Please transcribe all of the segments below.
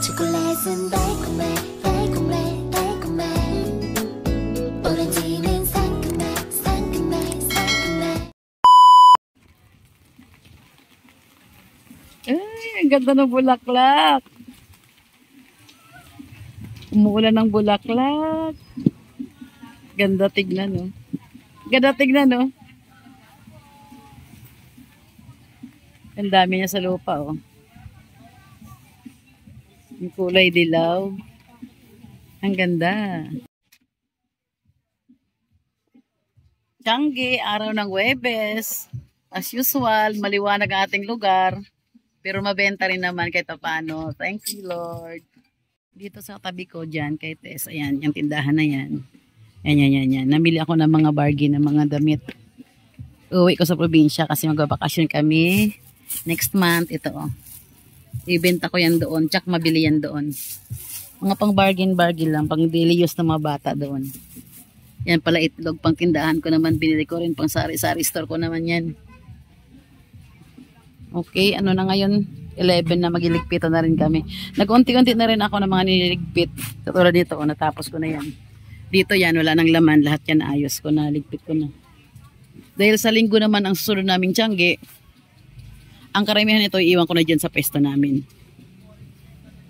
초콜릿은 달콤해 달콤해 달콤해 오렌지는 상큼해 상큼해 상큼해. Ay, ang ganda ng bulaklak. Umuulan ng bulaklak. Ganda tignan, no? Ganda tignan, no? Ang dami niya sa lupa, oh. Yung kulay dilaw. Ang ganda. Tiangge, araw ng Huwebes. As usual, maliwanag ang ating lugar. Pero mabenta rin naman kahit paano. Thank you, Lord. Dito sa tabi ko dyan, kay Tess, ayan, yung tindahan na yan. Yan. Namili ako ng mga bargain, ng mga damit. Uwi ko sa probinsya kasi magbabakasyon kami. Next month, ito, oh. Ibenta ko yan doon, tsak mabili yan doon. Mga pang bargain lang, pang daily use ng mga bata doon. Yan pala itlog, pang tindahan ko naman, binili ko rin, pang sari-sari store ko naman yan. Okay, ano na ngayon? 11 na, magiligpito na rin kami. Nag-unti-unti na rin ako ng mga niligpit. Katulad dito, oh, natapos ko na yan. Dito yan, wala nang laman, lahat yan ayos ko na, ligpit ko na. Dahil sa linggo naman ang susunod naming Tiangge, ang karamihan ito iiwan ko na dyan sa pesto namin.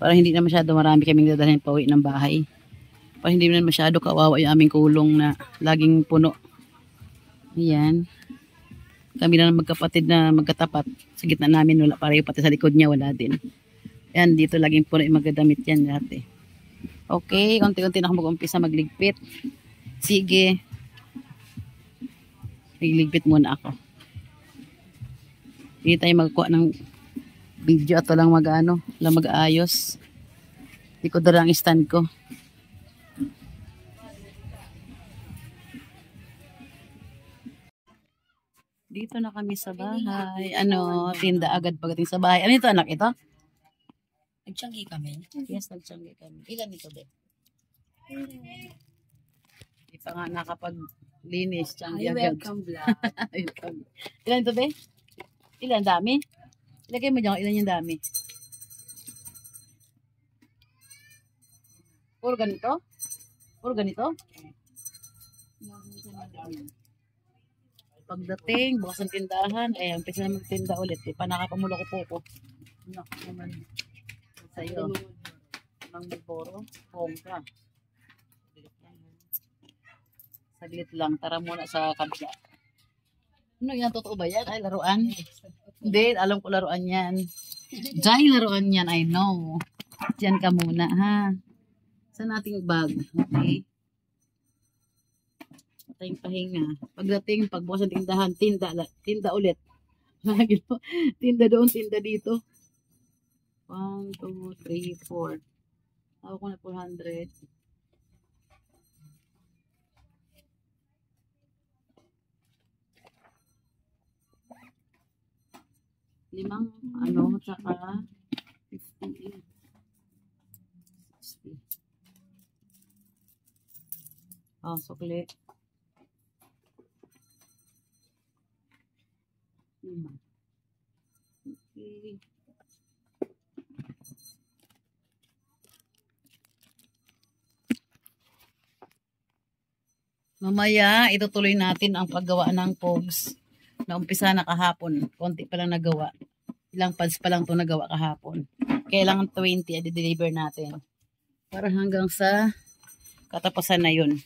Para hindi na masyado marami kaming dadalhin pauwi ng bahay. Para hindi na masyado kawawa yung aming kulong na laging puno. Ayan. Kami na magkapatid na magkatapat. Sa gitna namin wala pareho, pati sa likod niya wala din. Ayan, dito laging puno yung magdadamit yan lahat eh. Okay, unti-unti na ako mag-umpisa magligpit. Sige. Magligpit muna ako. Hindi tayo magkuha ng video at walang mag-ano, walang mag-aayos. Hindi ko dala ang stand ko. Dito na kami sa bahay. Ano, tinda agad pagdating sa bahay. Ano ito, anak? Ito? Nag-Tiangge kami? Yes, nag-Tiangge kami. Ilan ito, be? Hindi pa nga nakapag-linis. Tiangge agad. Welcome vlog. Ilan ito, be? Ilan? Dami? Ilagay mo dyan, ilan yung dami? Puro ganito? Puro ganito? Pagdating, bukas ang tindahan, eh, umpisa na magtinda ulit. Eh, panakapamulo ko po ko. Naku naman. Sa'yo. Mang Malboro. Hongka. Saglit lang. Tara muna sa kabila. Ano yan? Totoo ba yan? Ay, laruan? Hindi, alam ko laruan yan. Jai, laruan yan. I know. Diyan ka muna, ha? Saan ating bag? Okay. Tayong pahinga. Pagdating, pagbukas ng tindahan, tinda ulit. Tinda doon, tinda dito. 1, 2, 3, 4. Tawag ko na 400. Limang, ano, tsaka 58. 60. Oh, sukli. Okay. Mamaya, itutuloy natin ang paggawa ng pogs na umpisa na kahapon. Konti pa lang nagawa. Ilang pads pa lang ito nagawa kahapon. Kailangan 20, i-deliver natin. Para hanggang sa katapusan na yun.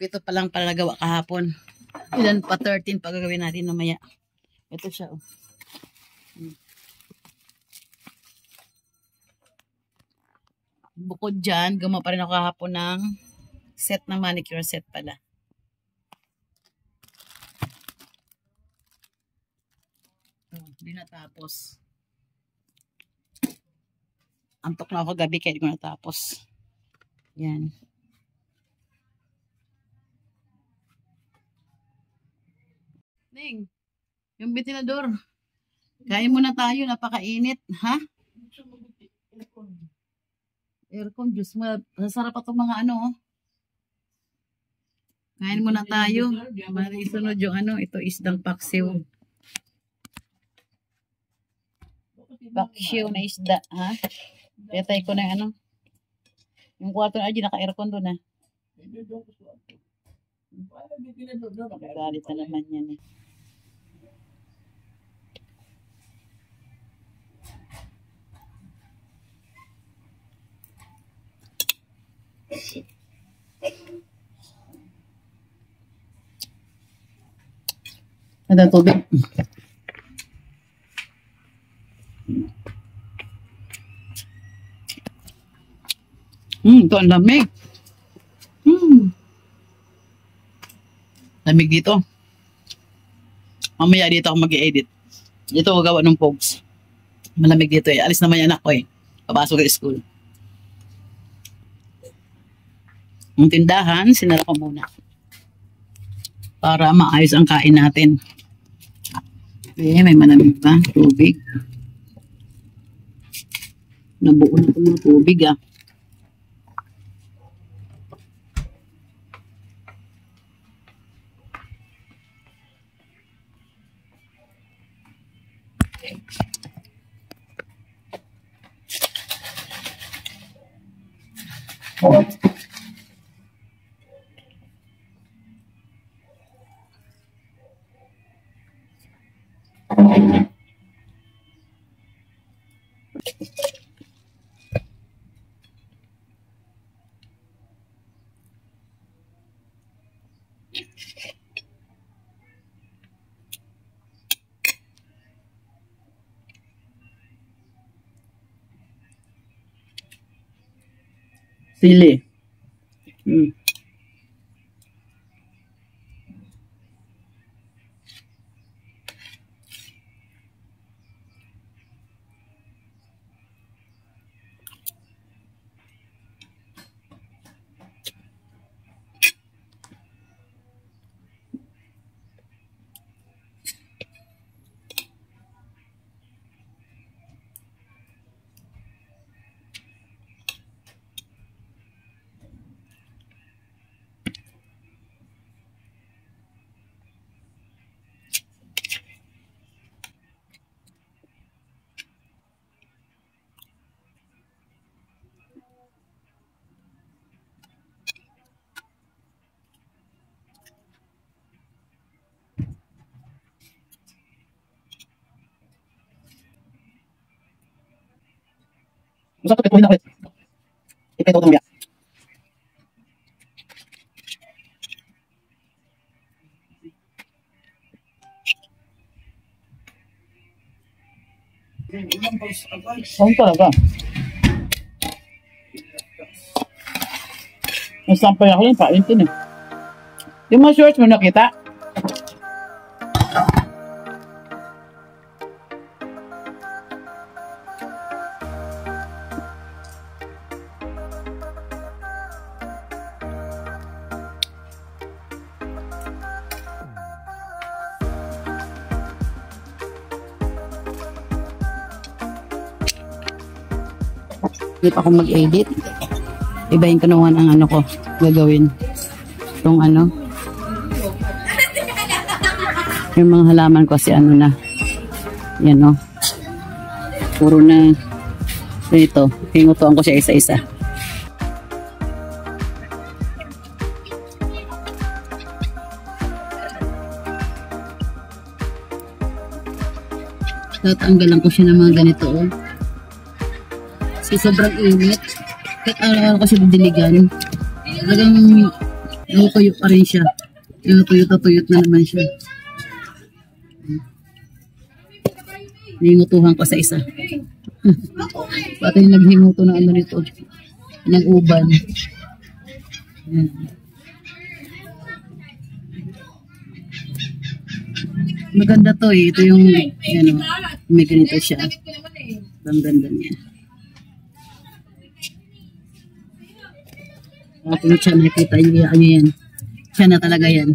Ito pa lang pala nagawa kahapon. Ilan pa 13 pa gagawin natin mamaya. Ito siya, oh. Bukod dyan, gumawa pa rin ako kahapon ng set ng manicure set pala. Hindi natapos. Antok na ako gabi kaya hindi ko natapos. Yan. Ning, yung ventilador. Kain muna tayo, napakainit. Ha? Aircon, Diyos mo. Sasarap pa itong mga ano, oh. Kain muna tayo. Mari isunod yung ano, ito isdang paksiw. Paksiw na isda, ha? Tetay ko na ano. Yung kwarto na naka-aircon doon, ha? Galit na naman yan, eh. Ada tubig. Ito ang lamig. Lamig dito. Mamaya dito ako mag-i-edit. Dito ako gawa ng pogs. Malamig dito eh. Alis naman yung anak ko eh. Papasok sa school. Ang tindahan, sinara ko muna. Para maayos ang kain natin. Eh, may malamig pa. Tubig. Nabuo na ito mga tubig ah. Sili. Gusto ko pituhin na ulit. Ipito ko na. Saan talaga? Nasampay ako yung paintin eh. Yung mga shorts mo nakita? Hindi pa ako mag-edit. Ibahin ko naman ang ano ko gagawin. Itong ano. Yung mga halaman ko kasi ano na. Yan o. Puro na ito. Hingutuan ko siya isa-isa. Tatanggalan ko siya ng mga ganito o. Kasi sobrang init. Kahit araw-araw kasi didiligan. Talagang nakukuyo pa rin siya. Tuyot na naman siya. Hingutuhan ko sa isa. Pati naghinguto ng ano nito. Ng uban. Yan. Maganda to eh. Ito yung ano, may ganito siya. Ang ganda niya. Kung siya nakikita niyo yan. Siya na talaga yan.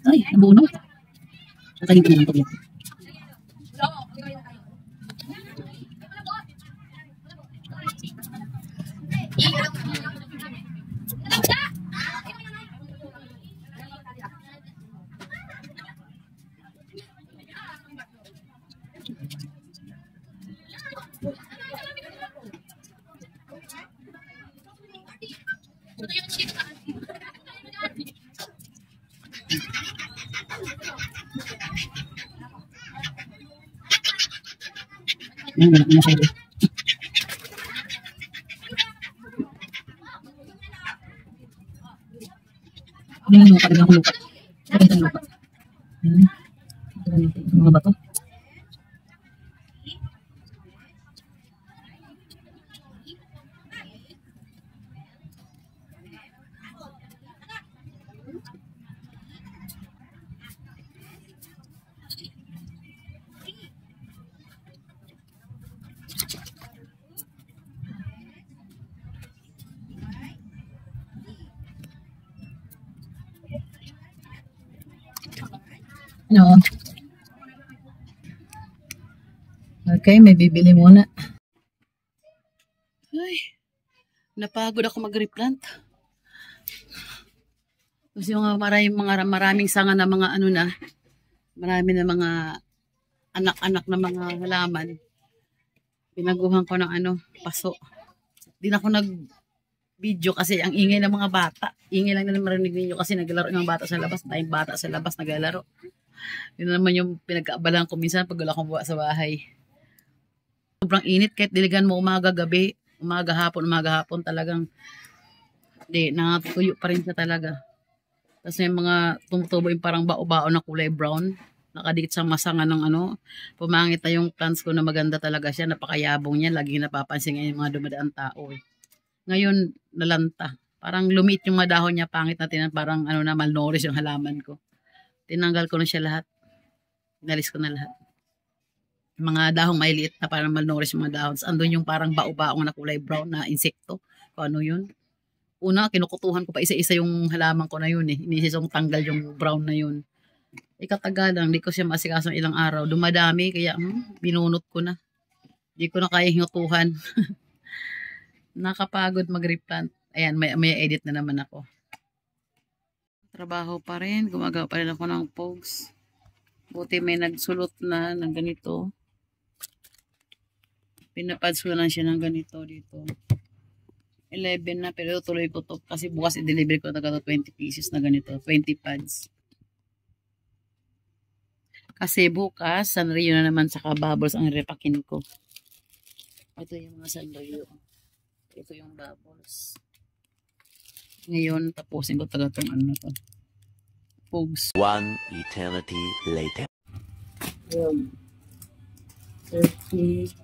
Ay, nabunot. Nakalim ko naman ito. Yan, wala na masyado. Yan, lupa. Lagyan ko lupa. Lagyan ko lupa. Yan. Mga bato. No. Okay, may bibili muna. Ay, napagod ako mag-replant. Kasi yung maraming sanga na mga ano na, marami na mga anak-anak na mga halaman. Pinaguhan ko ng paso. Di na ako nag-video kasi ang ingay ng mga bata. Ingay lang na marinig ninyo kasi naglalaro yung mga bata sa labas. Tayong bata sa labas naglalaro. Yun naman yung pinagkaabalan ko minsan pag wala akong buwa sa bahay. Sobrang init kahit diligan mo umaga, gabi, umaga, hapon talagang natutuyo pa rin siya talaga. Tapos may mga tumutubo yung parang bao-bao na kulay brown. Nakadikit sa masanga ng pumangit na yung plants ko na maganda talaga siya. Napakayabong niya. Laging napapansin ngayon yung mga dumadaan tao. Ngayon, nalanta. Parang lumiit yung mga dahon niya. Pangit natin. Parang malnourished yung halaman ko. Tinanggal ko na siya lahat. Inalis ko na lahat. Mga dahong mailiit na parang malnourished yung mga dahon. Andun yung parang bao-baong na kulay brown na insekto. Kung ano yun. Una, kinukutuhan ko pa isa-isa yung halaman ko na yun eh. Inisisong tanggal yung brown na yun. Ikatagalang, di ko siya masikasong ilang araw. Dumadami, kaya binunot ko na. Di ko na kaya hinutuhan. Nakapagod mag-replant. Ayan, may edit na naman ako. Trabaho pa rin. Gumagawa pa rin ako ng pogs. Buti may nagsulot na ng ganito. Pinapads ko lang siya ng ganito dito. 11 na, pero tuloy ko to kasi bukas i-deliver ko na 20 pieces na ganito. 20 pads. Kasi bukas, Sanrio na naman saka bubbles ang repakin ko. Ito yung mga Sanrio. Ito yung bubbles. Ngayon, tapusin ko talaga itong to. Pogs. One eternity later. Yun. 30.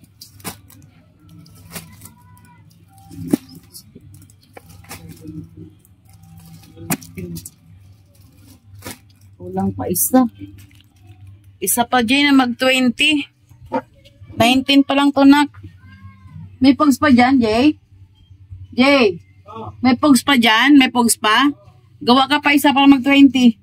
Kulang pa isa. Isa pa dyan na mag-20. 19 pa lang to, nak. May pogs pa dyan, Jay? Jay? May pogs pa dyan? May pogs pa? Gawa ka pa isa para mag-20.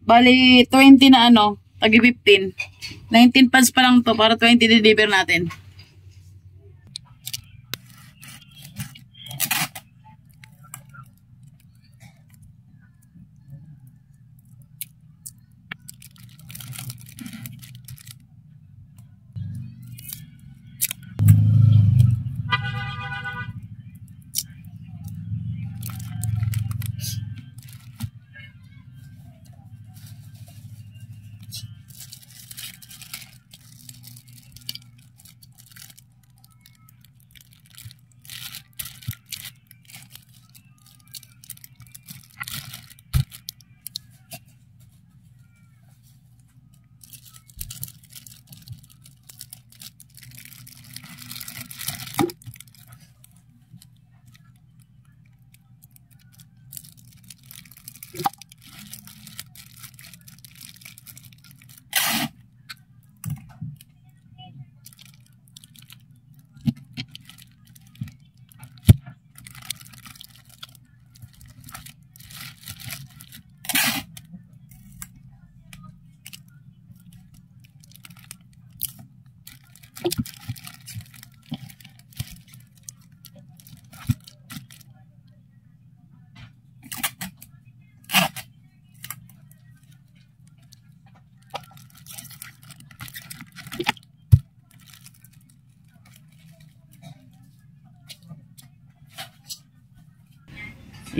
Bali, 20 na tagi 15. 19 pads pa lang to para 20 deliver natin.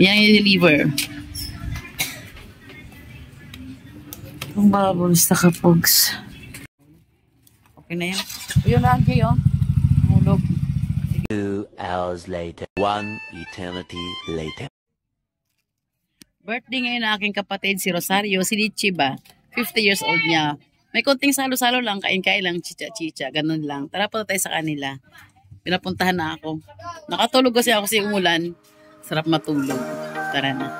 Yan yung deliver. Ang bubbles na kapogs. Okay na yan. Yun na, Jay, oh. Hulog. 2 hours later. 1 eternity later. Birthday ngayon na aking kapatid, si Rosario, si Lichi ba? 50 years old niya. May konting salo-salo lang, kain-kain lang, chicha-chicha, ganun lang. Tara po tayo sa kanila. Pinapuntahan na ako. Nakatulog kasi ako kasi umulan. Sarap matulog. Tara na.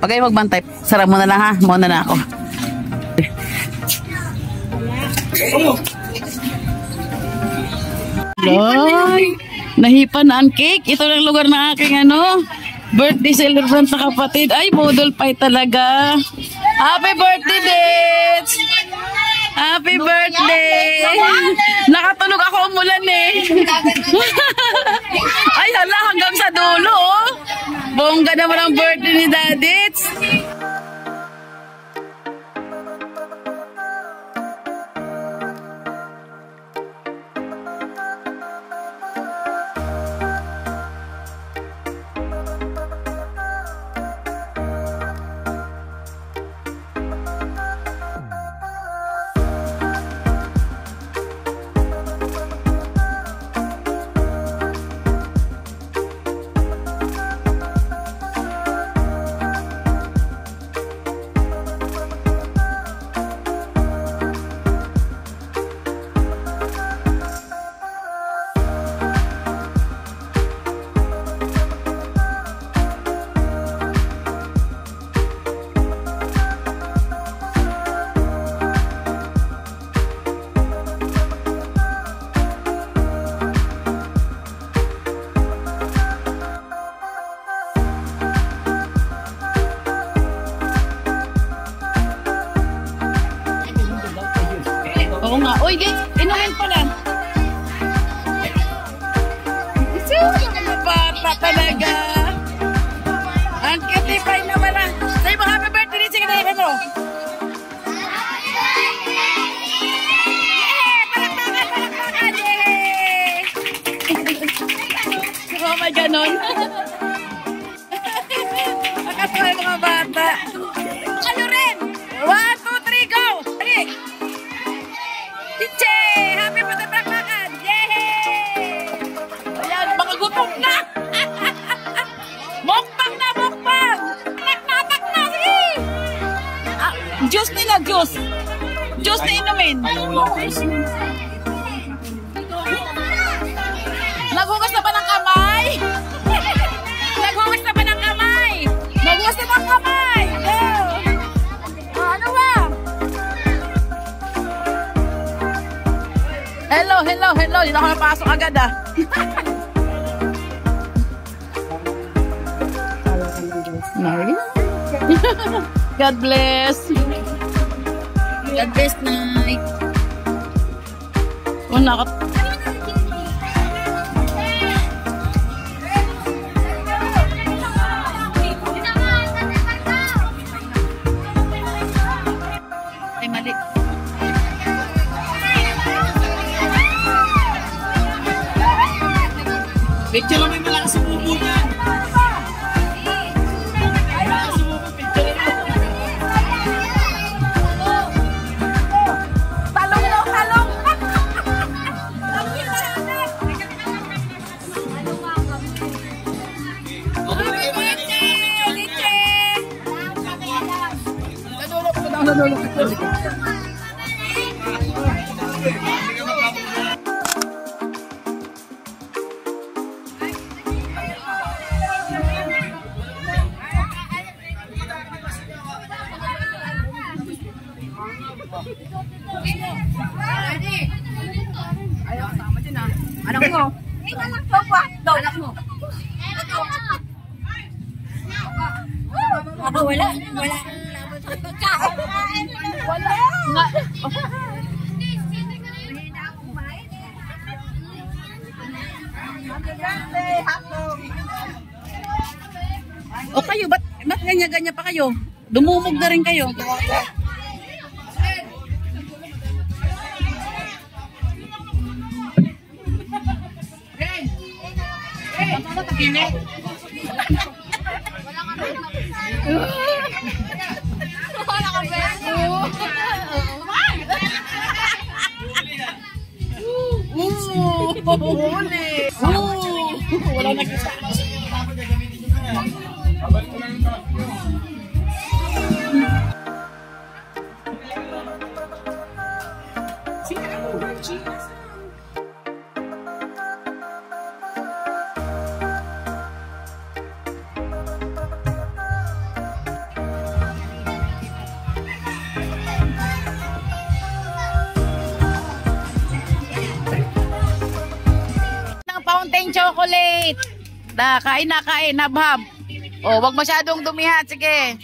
Pag kayo magbantay, sarap mo na lang ha. Muna na ako. Loy! Nahipan na ang cake. Ito lang lugar na aking birthday celebrant na kapatid. Ay, model pie talaga. Happy birthday, Dits! Happy birthday! Nakatulog ako umulan eh. Ay, hala, hanggang sa dulo oh. Bongga naman ang birthday ni Dadits. Oo nga. Uy, guys, inumin pala. Ito, mga bata talaga. Ang kitipay naman ah. Say mo, happy birthday rin. Sige na, iba mo. Palakpakan, palakpakan. Yay! Oh my ganon. Nakatuwa yung mga bata. Ano rin? 1, 2, 3, go! Dali! Tiche! Happy birthday, palakpakan! Yay! Ayan, mga gutom na! Mukbang na, mukbang! Takna! Sige! Juice nila, juice! Juice na inumin! Naghugas na ba ng kamay? Naghugas na ba ng kamay? Naghugas na ba ng kamay? Go! Ano ba? Hello! Dito ako napasok agad ah. Mary? God bless. God bless, night. Oh, nakat... Ay, mali. Picture lang may malakas sa bubo niyan. Talong daw, talong! Ayaw, sama dyan ah. Anak mo. Anak mo. Ako wala. Wala. Nga. kayo. Dumumog na rin kayo. Wala na kita. Fountain chocolate. Da, kain na, habhab. Oh, wag masyadong dumihat, sige.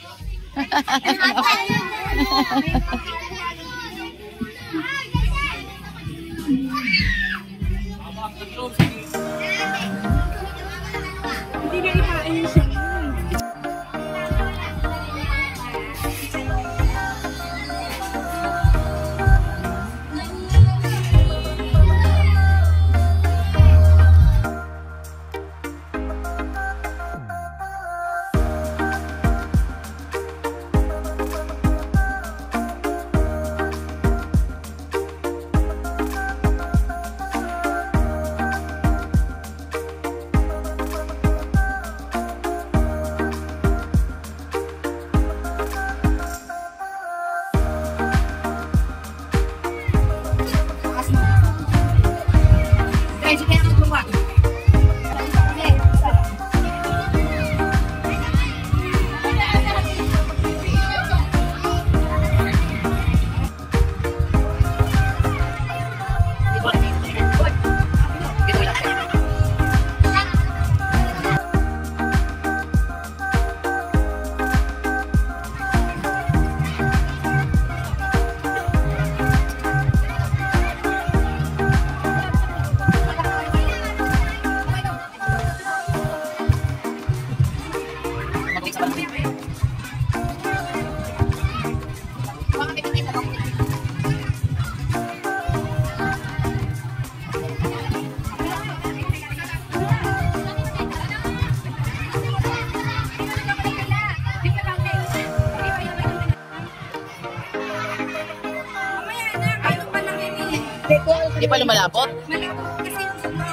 Hindi pa lumalapot? Malapot kasi yung sundo.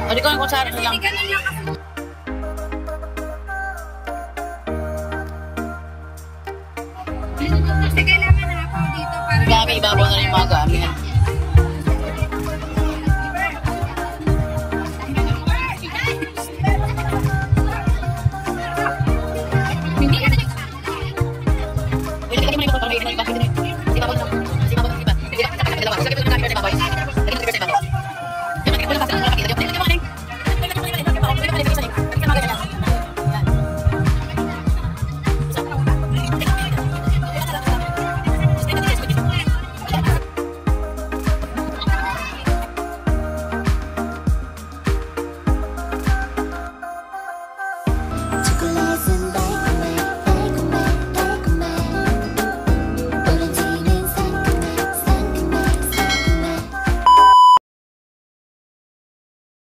O, di ko ang kutsara na lang. Ganun lang kasi. Kasi kailangan na ako dito para... Gamit, ibabaw na rin yung mga gamit.